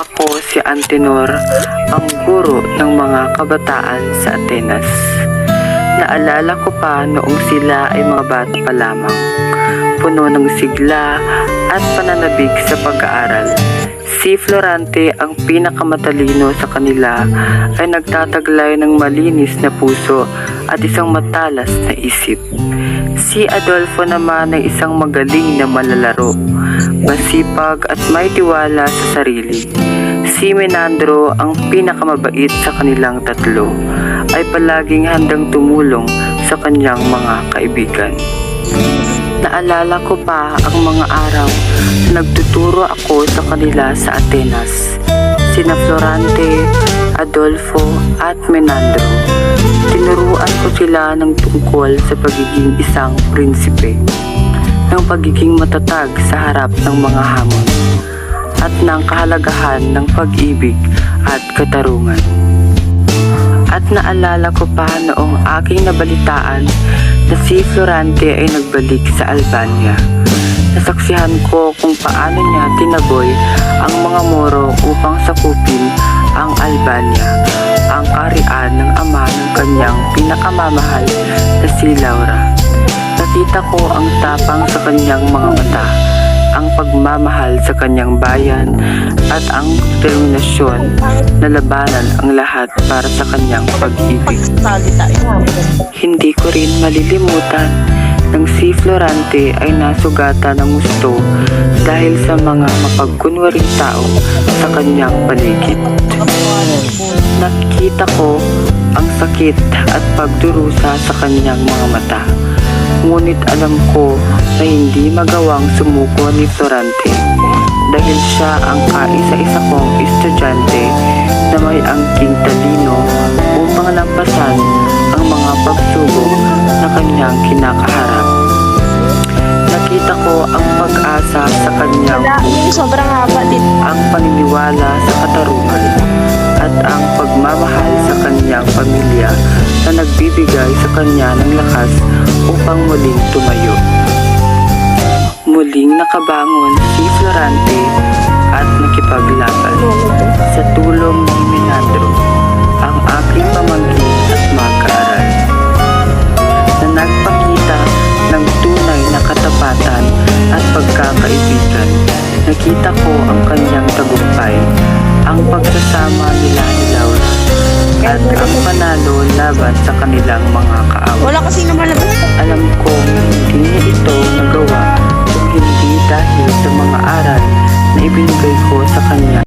Ako si Antenor, ang guro ng mga kabataan sa Atenas. Naalala ko pa noong sila ay mga bata pa lamang, puno ng sigla at pananabik sa pag-aaral. Si Florante, ang pinakamatalino sa kanila, ay nagtataglay ng malinis na puso at isang matalas na isip. Si Adolfo naman ay isang magaling na malalaro, masipag at may tiwala sa sarili. Si Menandro, ang pinakamabait sa kanilang tatlo, ay palaging handang tumulong sa kanyang mga kaibigan. Naalala ko pa ang mga araw na nagtuturo ako sa kanila sa Atenas. Sina Florante, Adolfo at Menandro. Tinuruan ko sila ng tungkol sa pagiging isang prinsipe, ng pagiging matatag sa harap ng mga hamon, at ng kahalagahan ng pag-ibig at katarungan. At naalala ko pa noong aking nabalitaan na si Florante ay nagbalik sa Albania. Nasaksihan ko kung paano niya tinaboy ang mga Moro upang sakupin ang Albania, ang kaharian ng ama ng kanyang pinakamamahal na si Laura. Nakita ko ang tapang sa kanyang mga mata, ang pagmamahal sa kanyang bayan at ang determinasyon na labanan ang lahat para sa kanyang pag-ibig. Hindi ko rin malilimutan nang si Florante ay nasugatan ng gusto dahil sa mga mapagkunwaring tao sa kanyang paligid. Nakita ko ang sakit at pagdurusa sa kanyang mga mata. Ngunit alam ko na hindi magawang sumuko ni Florante dahil siya ang kaisa-isa kong estudyante na may angking talino upang lampasan ang mga pagsubok na kanyang kinakaharap. Nakita ko ang pag-asa sa kanyang Sobrang haba din. ang paniniwala sa katarungan at ang pagmamahal sa kanyang pamilya na nagbibigay sa kanya ng lakas upang muling tumayo. Muling nakabangon si Florante at nakipaglaban sa tulong ni Menandro, ang aking pamangkin at mag-aaral, na nagpakita ng tunay na katapatan at pagkakaibigan. Nakita ko ang kanyang tagumpay, ang pagsasama nila ni Laura, at ang panalo laban sa kanilang mga kaaway. Wala kasi namalabas. Alam ko hindi niya ito nagawa kung hindi dahil sa mga aral na ibinigay ko sa kanya